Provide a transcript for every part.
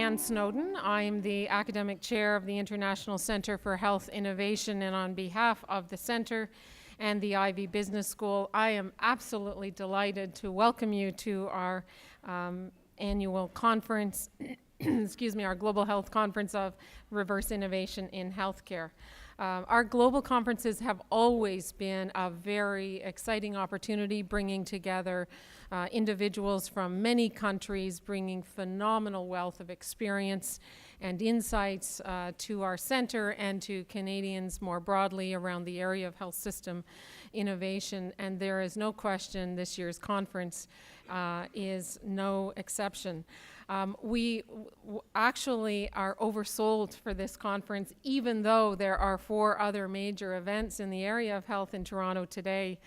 Ann Snowdon. I'm the academic chair of the International Center for Health Innovation, and on behalf of the center and the Ivey Business School, I am absolutely delighted to welcome you to our annual conference, excuse me, our Global Health Conference of Reverse Innovation in Healthcare. Our global conferences have always been a very exciting opportunity, bringing together individuals from many countries, bringing phenomenal wealth of experience and insights to our center and to Canadians more broadly around the area of health system innovation. And there is no question this year's conference is no exception. We actually are oversold for this conference, even though there are 4 other major events in the area of health in Toronto today.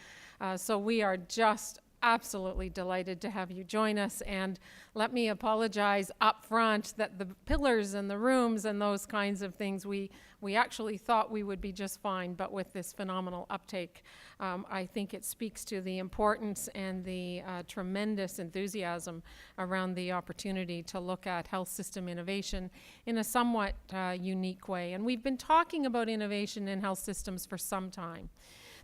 So we are just absolutely delighted to have you join us, and let me apologize up front that the pillars and the rooms and those kinds of things, we actually thought we would be just fine, but with this phenomenal uptake, I think it speaks to the importance and the tremendous enthusiasm around the opportunity to look at health system innovation in a somewhat unique way. And we've been talking about innovation in health systems for some time.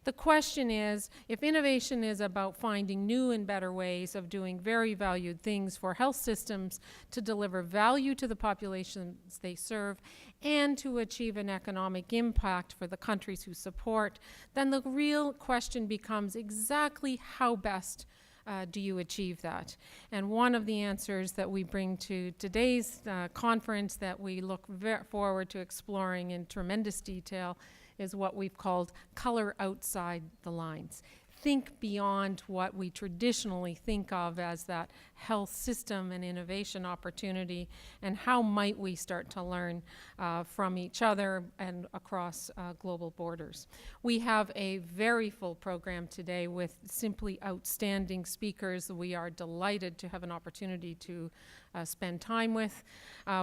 The question is, if innovation is about finding new and better ways of doing very valued things for health systems to deliver value to the populations they serve and to achieve an economic impact for the countries who support, then the real question becomes exactly how best do you achieve that? And one of the answers that we bring to today's conference that we look forward to exploring in tremendous detail is what we've called color outside the lines. Think beyond what we traditionally think of as that health system and innovation opportunity, and how might we start to learn from each other and across global borders. We have a very full program today with simply outstanding speakers. We are delighted to have an opportunity to spend time with.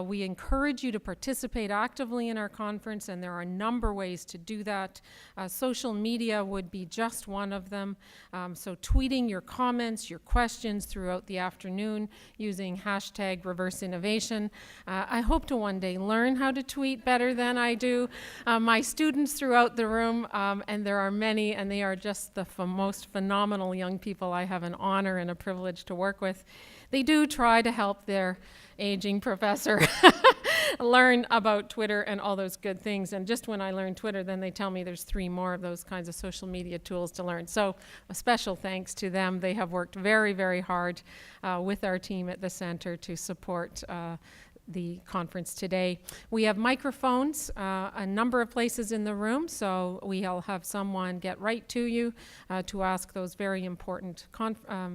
We encourage you to participate actively in our conference, and there are a number of ways to do that. Social media would be just one of them. So tweeting your comments, your questions throughout the afternoon using hashtag reverse innovation. I hope to one day learn how to tweet better than I do. My students throughout the room, and there are many, and they are just the most phenomenal young people I have an honor and a privilege to work with. They do try to help their aging professor learn about Twitter and all those good things. And just when I learn Twitter, then they tell me there's 3 more of those kinds of social media tools to learn. So a special thanks to them. They have worked very, very hard with our team at the center to support the conference today. We have microphones, a number of places in the room, so we'll have someone get right to you to ask those very important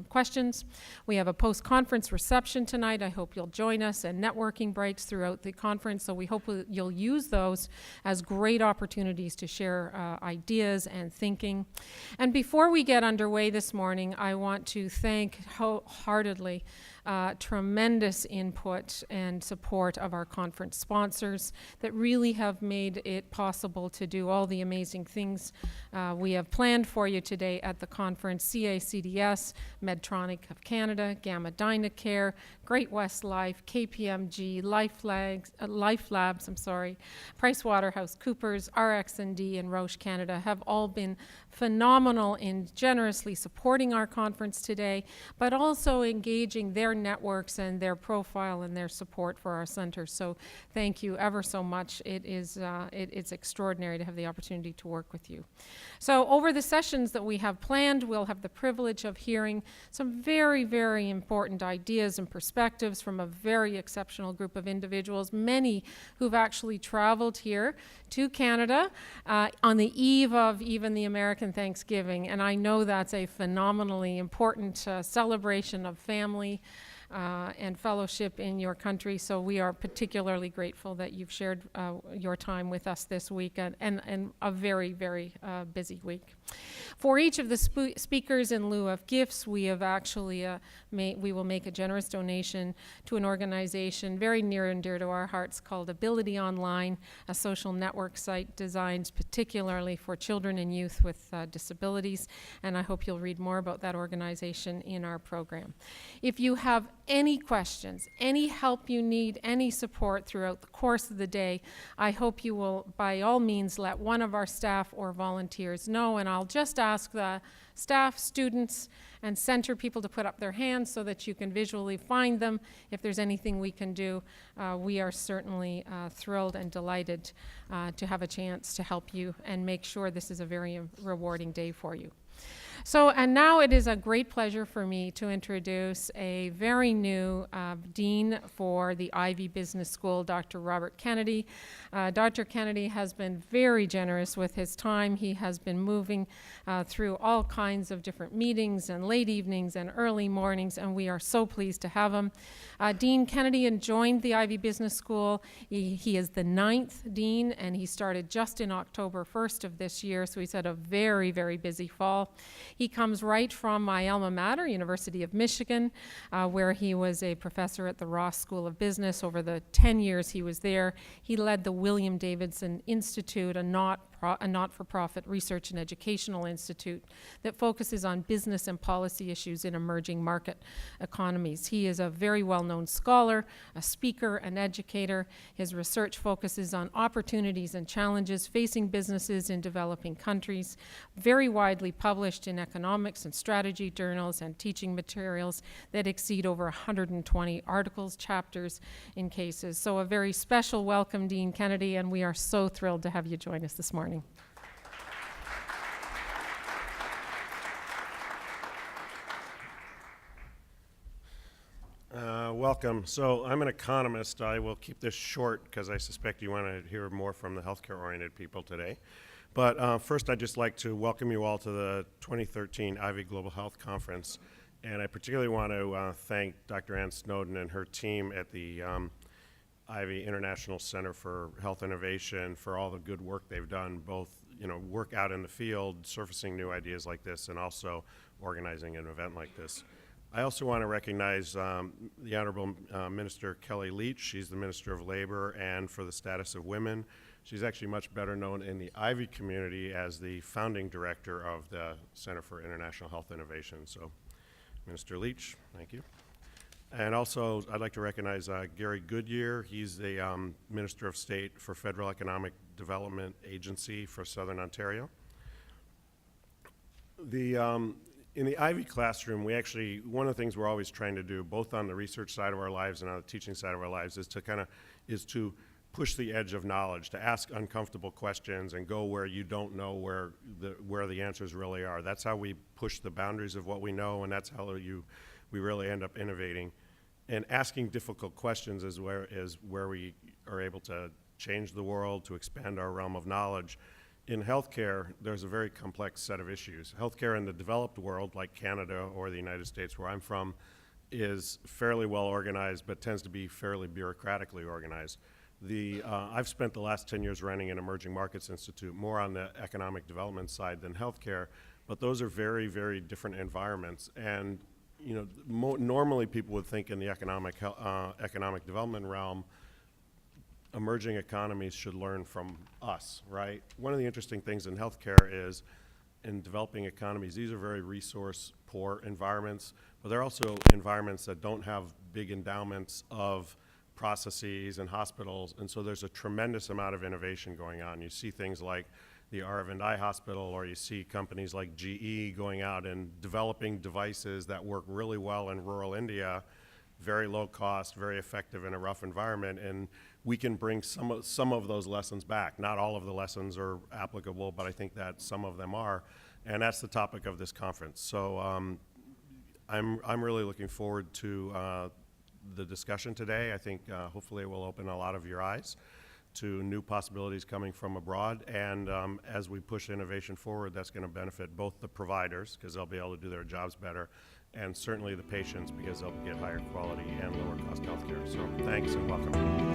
questions. We have a post-conference reception tonight. I hope you'll join us, and networking breaks throughout the conference, so we hope you'll use those as great opportunities to share ideas and thinking. And before we get underway this morning, I want to thank wholeheartedly tremendous input and support of our conference sponsors that really have made it possible to do all the amazing things we have planned for you today at the conference. CACDS, Medtronic of Canada, Gamma Dynacare, Great West Life, KPMG, Life Labs, PricewaterhouseCoopers, RxND, and Roche Canada have all been phenomenal in generously supporting our conference today, but also engaging their networks and their profile and their support for our center. So thank you ever so much. It's extraordinary to have the opportunity to work with you. So over the sessions that we have planned, we'll have the privilege of hearing some very, very important ideas and perspectives from a very exceptional group of individuals, many who've actually traveled here to Canada on the eve of even the American Thanksgiving. And I know that's a phenomenally important celebration of family and fellowship in your country. So we are particularly grateful that you've shared your time with us this week, and a very, very busy week. For each of the speakers, in lieu of gifts, we have actually we will make a generous donation to an organization very near and dear to our hearts called Ability Online, a social network site designed particularly for children and youth with disabilities. And I hope you'll read more about that organization in our program. If you have any questions, any help you need, any support throughout the course of the day, I hope you will, by all means, let one of our staff or volunteers know. And I'll just ask the staff, students, and center people to put up their hands so that you can visually find them. If there's anything we can do, we are certainly thrilled and delighted to have a chance to help you and make sure this is a very rewarding day for you. So, and now it is a great pleasure for me to introduce a very new Dean for the Ivey Business School, Dr. Robert Kennedy. Dr. Kennedy has been very generous with his time. He has been moving through all kinds of different meetings and late evenings and early mornings, and we are so pleased to have him. Dean Kennedy joined the Ivey Business School. He is the 9th Dean, and he started just in October 1st of this year, so he's had a very, very busy fall. He comes right from my alma mater, University of Michigan, where he was a professor at the Ross School of Business. Over the 10 years he was there, he led the William Davidson Institute, a not-for-profit research and educational institute that focuses on business and policy issues in emerging market economies. He is a very well-known scholar, a speaker, an educator. His research focuses on opportunities and challenges facing businesses in developing countries, very widely published in economics and strategy journals and teaching materials that exceed over 120 articles, chapters, in cases. So a very special welcome, Dean Kennedy, and we are so thrilled to have you join us this morning. Welcome. So I'm an economist. I will keep this short because I suspect you want to hear more from the healthcare-oriented people today. But first, I'd just like to welcome you all to the 2013 Ivey Global Health Conference. And I particularly want to thank Dr. Ann Snowdon and her team at the Ivey International Center for Health Innovation for all the good work they've done, both work out in the field, surfacing new ideas like this, and also organizing an event like this. I also want to recognize the Honorable Minister Kelly Leach. She's the Minister of Labor and for the Status of Women. She's actually much better known in the Ivey community as the founding director of the Center for International Health Innovation. So, Minister Leach, thank you. And also, I'd like to recognize Gary Goodyear. He's the Minister of State for Federal Economic Development Agency for Southern Ontario. In the Ivey classroom, one of the things we're always trying to do, both on the research side of our lives and on the teaching side of our lives, is to push the edge of knowledge, to ask uncomfortable questions and go where you don't know where the answers really are. That's how we push the boundaries of what we know, and that's how we really end up innovating. And asking difficult questions is where we are able to change the world, to expand our realm of knowledge. In healthcare, there's a very complex set of issues. Healthcare in the developed world, like Canada or the United States, where I'm from, is fairly well organized, but tends to be fairly bureaucratically organized. I've spent the last 10 years running an emerging markets institute, more on the economic development side than healthcare, but those are very, very different environments. And normally people would think in the economic development realm, emerging economies should learn from us, right? One of the interesting things in healthcare is in developing economies, these are very resource-poor environments, but they're also environments that don't have big endowments of processes and hospitals, and so there's a tremendous amount of innovation going on. You see things like the Aravind Eye Hospital, or you see companies like GE going out and developing devices that work really well in rural India, very low cost, very effective in a rough environment, and we can bring some of those lessons back. Not all of the lessons are applicable, but I think that some of them are, and that's the topic of this conference. So I'm really looking forward to the discussion today. I think hopefully it will open a lot of your eyes to new possibilities coming from abroad, and as we push innovation forward, that's going to benefit both the providers, because they'll be able to do their jobs better, and certainly the patients, because they'll get higher quality and lower cost healthcare. So thanks and welcome.